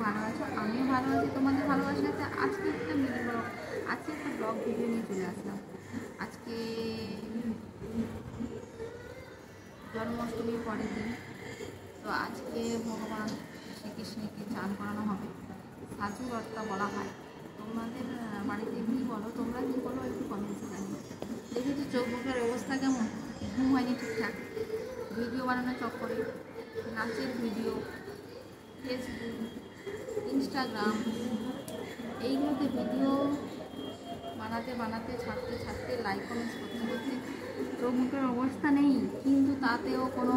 ভালো আছো, আমিও ভালো আছি। তোমাদের ভালোবাসাতে আজকে একটা মিনি ব্লগ, আজকে একটা ব্লগ ভিডিও নিয়ে চলে আসলাম। আজকে জন্মাষ্টমীর পরের দিন, তো আজকে ভগবান শ্রীকৃষ্ণকে চান করানো হবে, সাজু রথটা বলা হয়। তোমাদের বাড়িতে কী বলো, তোমরা কী বলো একটু কমেন্টসে জানিও। দেখেছি চোখ মুখের অবস্থা কেমন, ঘুম হয়নি ঠিকঠাক, ভিডিও বানানোর চক্করে, নাচের ভিডিও, ফেসবুক, ইনস্টাগ্রাম, এইগুলোতে ভিডিও বানাতে বানাতে ছাড়তে ছাড়তে লাইক কমেন্টস করতে করতে চোখ মুখের অবস্থা নেই, কিন্তু তাতেও কোনো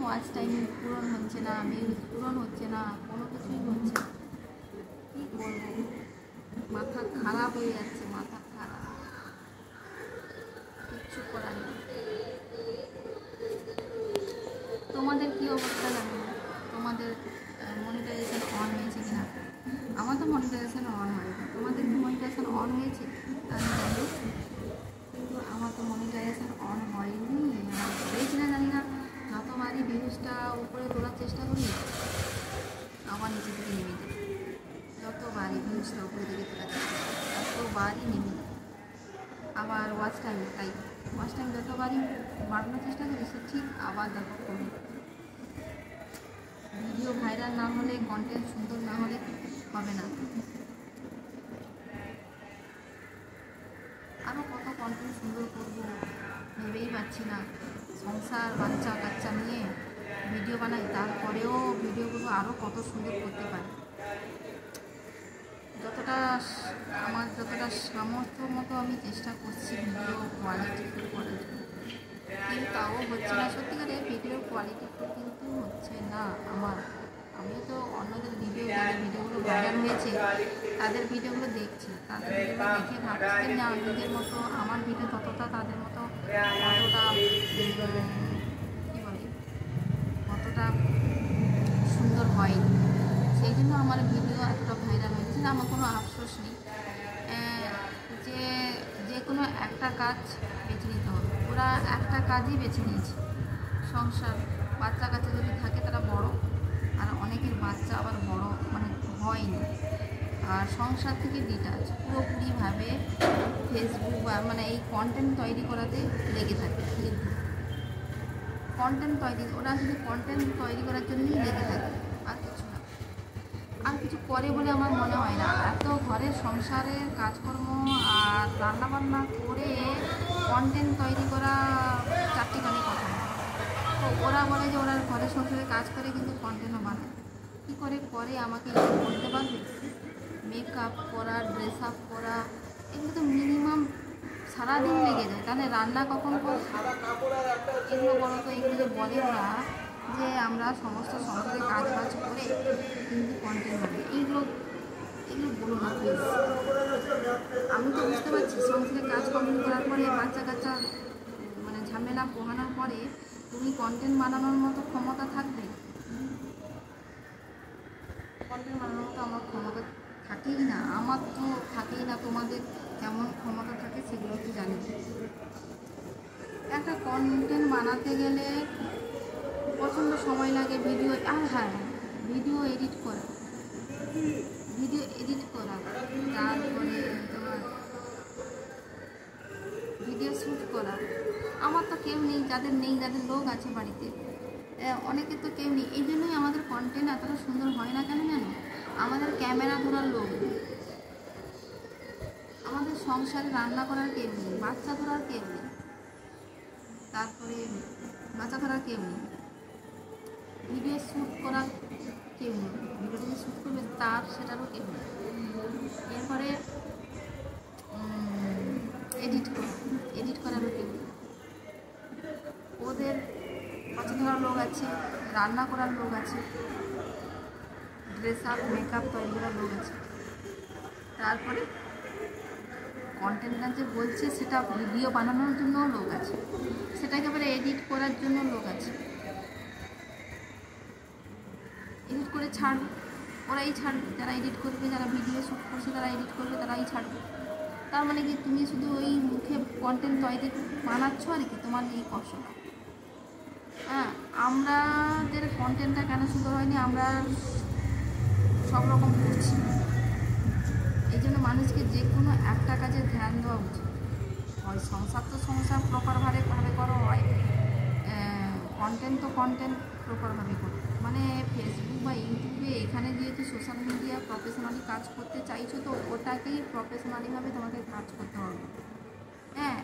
ওয়াচ টাইম পূরণ হচ্ছে না, ভিউজ পূরণ হচ্ছে না, কোনো কিছুই হচ্ছে না। কী করবো, মাথা খারাপ হয়ে যাচ্ছে, মাথা খারাপ, কিচ্ছু করার নেই। তোমাদের কী অবস্থা জানো, তোমাদের মনিটাইজেশন অন হয়েছে কিনা? আমার তো মনিটাইজেশন অন হয়েছে, তোমাদের কি মনিটাইজেশন অন হয়েছে আমি জানি, কিন্তু আমার তো মনিটাইজেশন অন হয়নি। হয়েছে না জানি না, যতবারই ভিউজটা উপরে তোলার চেষ্টা করি আবার নিচে থেকে নেমে যায়, যতবারই ভিউজটা উপরে দিকে তোলার চেষ্টা করি ততবারই নেমে যায়। আবার ওয়াচ টাইম, তাই ওয়াচ টাইম যতবারই বাড়ানোর চেষ্টা করি সে ঠিক আবার দেখো কমে। ভিডিও ভাইরাল না হলে, কন্টেন্ট সুন্দর না হলে হবে না। আরও কত কন্টেন্ট সুন্দর করব ভেবেই পাচ্ছি না। সংসার বাচ্চা কাচ্চা নিয়ে ভিডিও বানাই, তারপরেও ভিডিওগুলো আরও কত সুন্দর করতে পারি। যতটা সামর্থ্য মতো আমি চেষ্টা করছি ভিডিও কোয়ালিটি ফুল করার জন্য, কিন্তু তাও হচ্ছে না। সত্যিকারে ভিডিও কোয়ালিটি ফুল কিন্তু হচ্ছে না আমার। আমিও তো অন্যদের ভিডিওগুলো ভাইরাল হয়েছে তাদের ভিডিওগুলো দেখছি, তাদের ভিডিওগুলো দেখে ভাবছি না নিজের মতো আমার ভিডিও ততটা তাদের মতো অতটা কী বলে অতটা সুন্দর হয়নি। সেই জন্য আমার ভিডিও এতটা ভাইরাল হয়েছে। আমার কোনো আফসোস নেই, যে কোনো একটা কাজ বেছে নিতে হবে। ওরা একটা কাজই বেছে নিয়েছে, সংসার, বাচ্চা কাচ্চা যদি থাকে তারা বড়, আর অনেকের বাচ্চা আবার বড় মানে হয়নি, আর সংসার থেকে ডিটাচ পুরোপুরিভাবে ফেসবুক বা মানে এই কন্টেন্ট তৈরি করাতে লেগে থাকে। কন্টেন্ট তৈরি, ওরা শুধু কন্টেন্ট তৈরি করার জন্যই লেগে থাকে, আর কিছু না, আর কিছু করে বলে আমার মনে হয় না। এত ঘরের সংসারের কাজকর্ম আর রান্নাবান্না করে কন্টেন্ট তৈরি করা চারটিখানি কথা না। তো ওরা বলে যে ওরা ঘরের সংসারে কাজ করে, কিন্তু কন্টেন্টও বানায়। কী করে আমাকে বলতে পারবে? মেকআপ করা, ড্রেস আপ করা, এগুলো তো মিনিমাম সারাদিন লেগে যায়। তাহলে রান্না কখন করবে? এগুলো বলো তো, এগুলো যে বলে ওরা যে আমরা সমস্ত সংসারে কাজ বাজ করে কিন্তু কন্টেন্ট হবে, এগুলো বলো না প্লিজ। আমি তো বুঝতে পারছি সংসারে কাজ কমপ্লিট করার পরে বাচ্চা কাচ্চা মানে ঝামেলা পোহানোর পরে তুমি কন্টেন্ট বানানোর মতো ক্ষমতা থাকবে? কন্টেন্ট বানানোর মতো আমার ক্ষমতা থাকেই না, আমার তো থাকেই না। তোমাদের কেমন ক্ষমতা থাকে সেগুলো একটু জানি। একটা কন্টেন্ট বানাতে গেলে প্রচণ্ড সময় লাগে, ভিডিও ভিডিও এডিট করা, তারপরে তোমার ভিডিও শ্যুট করা। আমার তো কেউ নেই, যাদের লোক আছে বাড়িতে, অনেকে তো কেউ নেই। এই জন্যই আমাদের কন্টেন্ট এতটা সুন্দর হয় না কেন জানো? আমাদের ক্যামেরা ধরার লোক নেই, আমাদের সংসারে রান্না করার কেউ নেই, বাচ্চা ধরার কেউ নেই, তারপরে বাচ্চা ধরার কেউ নেই, ভিডিও শ্যুট করার কেউ নেই, ভিডিওটা যে শ্যুট করবে সেটারও কেউ নেই। এরপরে এডিট করারও কেউ নেই। ওদের বাচ্চা ধরার লোক আছে, রান্না করার লোক আছে, ড্রেস আপ মেকআপ তৈরি করার লোক আছে, তারপরে কন্টেন্টটা যে বলছে সেটা ভিডিও বানানোর জন্যও লোক আছে, সেটাকে এবারে এডিট করার জন্য লোক আছে। এডিট করে ছাড়বে, ওরাই ছাড়বে, যারা এডিট করবে, যারা ভিডিও শ্যুট করছে তারা এডিট করবে, তারাই ছাড়বে। তার মানে কি তুমি শুধু ওই মুখে কন্টেন্ট তৈরি বানাচ্ছ আর কি, তোমার এই কষ্ট না। আমাদের কন্টেন্টটা কেন সুন্দর হয়নি? আমরা সব রকম করছি। এই জন্য মানুষকে যে কোনো একটা কাজে ধ্যান দেওয়া উচিত। হয় সংসার তো সংসার প্রপারভাবে করো, হয় কন্টেন্ট তো কন্টেন্ট প্রপারভাবে করো। মানে ফেসবুক বা ইউটিউবে এখানে যেহেতু সোশ্যাল মিডিয়া প্রফেশনালি কাজ করতে চাইছো, তো ওটাকেই প্রফেশনালিভাবে তোমাকে কাজ করতে হবে। হ্যাঁ,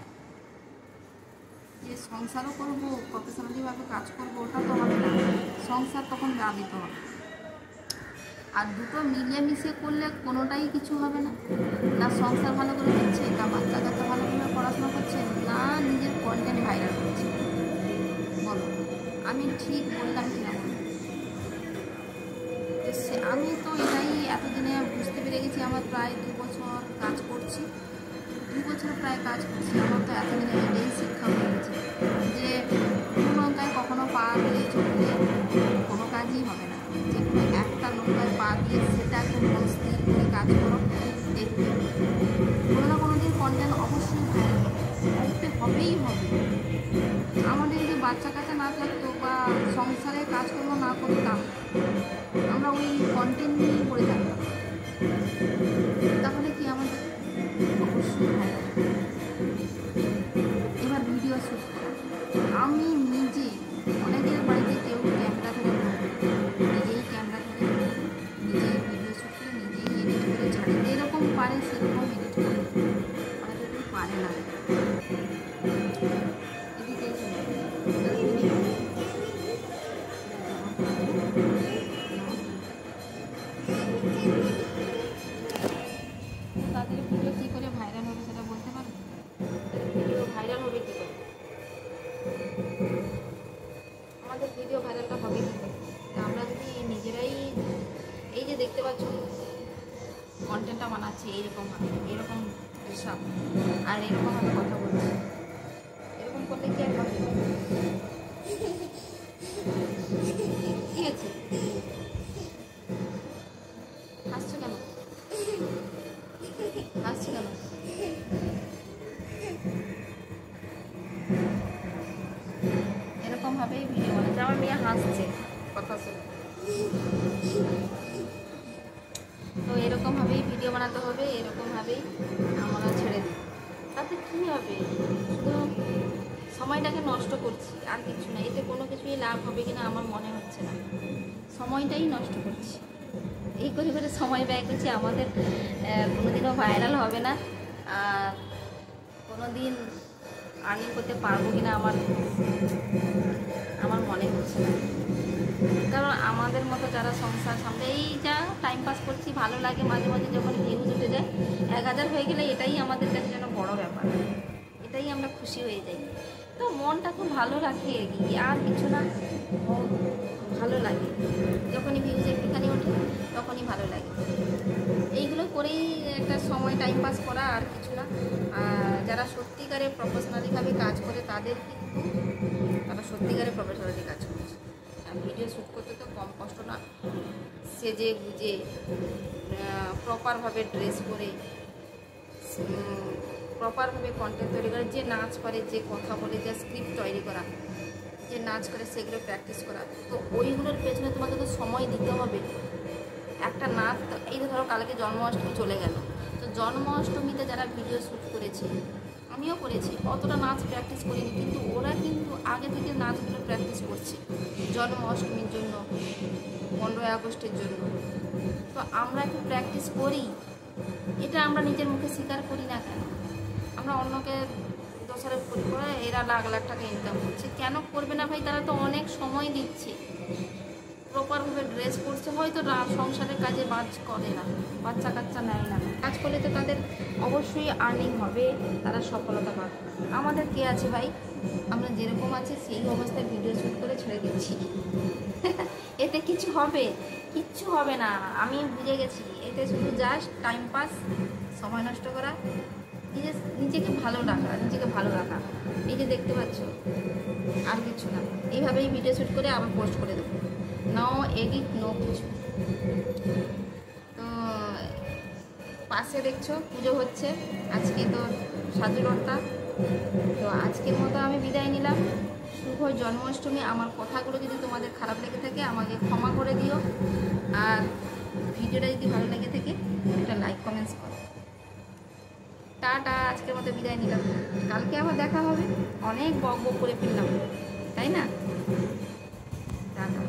যে সংসারও করবো, প্রফেশনালিভাবে কাজ করবো, ওটা তো হবে না। সংসার তখন গা দিতে হবে। আর দুটো মিলিয়ে মিশিয়ে করলে কোনোটাই কিছু হবে না। না সংসার ভালো করে দিচ্ছে, না বাচ্চা কাচ্চা ভালোভাবে পড়াশোনা করছে, না নিজের কন্টেন্ট ভাইরাল করছে। বলো আমি ঠিক বললাম কিনা? আমি তো এটাই এতদিনে বুঝতে পেরে গেছি। আমার প্রায় 2 বছর কাজ করছি, 2 বছর প্রায় কাজ করছি। আমার তো এতদিনে এটাই শিক্ষা হয়ে গেছে যে নৌকায় কখনো পা দিয়ে চললে কোনো কাজই হবে না। যে কোনো একটা নৌকায় পা দিয়ে সেটাকে মন স্থির করে কাজ করো, দেখবে কোনো না কোনো দিন কন্টেন্ট অবশ্যই ভাইরাল করতে হবেই হবে। আমাদের যদি বাচ্চা কাচ্চা না থাকতো বা সংসারে কাজকর্ম না করতাম, আমরা ওই কন্টেন্ট নিয়েই পড়ে থাকতাম, তাহলে কি আমাদের অবশ্যই ভাইরাল। এবার ভিডিও শ্যুট করা, আমি নিজে অনেকের বাড়িতে কেউ ক্যামেরা ধরে নিজেই ক্যামেরা ধরে নিজেই ভিডিও শ্যুট করে নিজেই এডিট করে ছাড়ে। যেরকম পারে সেরকম এডিট করে, অনেকে কেউ পারে না। তাদের ভিডিও কী করে ভাইরাল হবে সেটা বলতে পারো? ভিডিও ভাইরাল হবে কী করে? আমাদের ভিডিও ভাইরালটা হবে কী করে? আমরা যদি নিজেরাই এই যে দেখতে পাচ্ছ কন্টেন্টটা বানাচ্ছি এরকম সব, আর এরকমভাবে কথা বলছি, এরকম করলে কি আর হবে? ঠিক আছে, হাসছো কেন? হাসছো কেন? এরকমভাবেই ভিডিও বানাচ্ছে। আমার মেয়ে হাসছে কথা শুনে। তো এরকমভাবেই ভিডিও বানাতে হবে, এরকমভাবেই আমরা ছেড়ে দিই। তাতে কী হবে? শুধু সময়টাকে নষ্ট করছি, আর কিছু না। এতে কোনো কিছুই লাভ হবে কিনা আমার মনে হচ্ছে না। সময়টাই নষ্ট করছি, এই করে করে সময় ব্যয় করছি। আমাদের কোনোদিনও ভাইরাল হবে না, আর কোনো দিন আর্নিং করতে পারবো কিনা আমার মনে হচ্ছে না। কারণ আমাদের মতো যারা সংসার সামনে এই যা টাইম পাস করছি, ভালো লাগে। মাঝে মাঝে যখন ভিউজ উঠে যায় 1000 হয়ে গেলে এটাই আমাদের কাছে যেন বড় ব্যাপার, এটাই আমরা খুশি হয়ে যাই। তো মনটা খুব ভালো রাখে, আর কিছু না, ভালো লাগে। যখনই ভিউজ একটুখানি ওঠে তখনই ভালো লাগে। এইগুলো করেই একটা সময় টাইম পাস করা, আর কিছু না। যারা সত্যিকারে প্রফেশনালিভাবে কাজ করে তারা সত্যিকারে প্রফেশনালি কাজ করছে। ভিডিও শ্যুট করতে তো কম কষ্ট না। সেজে গুজে প্রপারভাবে ড্রেস করে প্রপারভাবে কন্টেন্ট তৈরি করে, যে নাচ করে, যে কথা বলে, যে স্ক্রিপ্ট তৈরি করা, যে নাচ করে সেগুলো প্র্যাকটিস করা। তো ওইগুলোর পেছনে তোমাকে তো সময় দিতে হবে। একটা নাচ, এই ধরো কালকে জন্মাষ্টমী চলে গেল, তো জন্মাষ্টমীতে যারা ভিডিও শ্যুট করেছে, আমিও করেছি, অতটা নাচ প্র্যাকটিস করিনি, কিন্তু ওরা কিন্তু আগে থেকে নাচগুলো প্র্যাকটিস করছে জন্মাষ্টমীর জন্য, 15ই আগস্টের জন্য। তো আমরা একটু প্র্যাকটিস করি, এটা আমরা নিজের মুখে স্বীকার করি না কেন? আমরা অন্যকে দোষারোপ করি, এরা লাখ লাখ টাকা ইনকাম করছে, কেন করবে না ভাই? তারা তো অনেক সময় দিচ্ছে, প্রপারভাবে ড্রেস করছে, হয়তো সংসারের কাজে বাজ করে না, বাচ্চা কাচ্চা নেয় না। কাজ করলে তো তাদের অবশ্যই আর্নিং হবে, তারা সফলতা পাবে। আমাদের কে আছে ভাই? আমরা যেরকম আছি সেই অবস্থায় ভিডিও শ্যুট করে ছেড়ে দিচ্ছি। এতে কিছু হবে? কিচ্ছু হবে না, আমি বুঝে গেছি। এতে শুধু জাস্ট টাইম পাস, সময় নষ্ট করা, নিজেকে ভালো রাখা। এই যে দেখতে পাচ্ছ, আর কিছু না। এইভাবেই ভিডিও শ্যুট করে আবার পোস্ট করে দেবো, নো এডিট, নো কিছু। তো পাশে দেখছো পুজো হচ্ছে, আজকে তো সাজুরতা। তো আজকের মতো আমি বিদায় নিলাম। শুভ জন্মাষ্টমী। আমার কথাগুলো যদি তোমাদের খারাপ লেগে থাকে আমাকে ক্ষমা করে দিও। আর ভিডিও ভিডিওটা যদি ভালো লেগে থাকে একটা লাইক কমেন্টস করো। টাটা, আজকের মতো বিদায় নিলাম। কালকে আবার দেখা হবে। অনেক বক বক করে ফেললাম, তাই না? টাটা।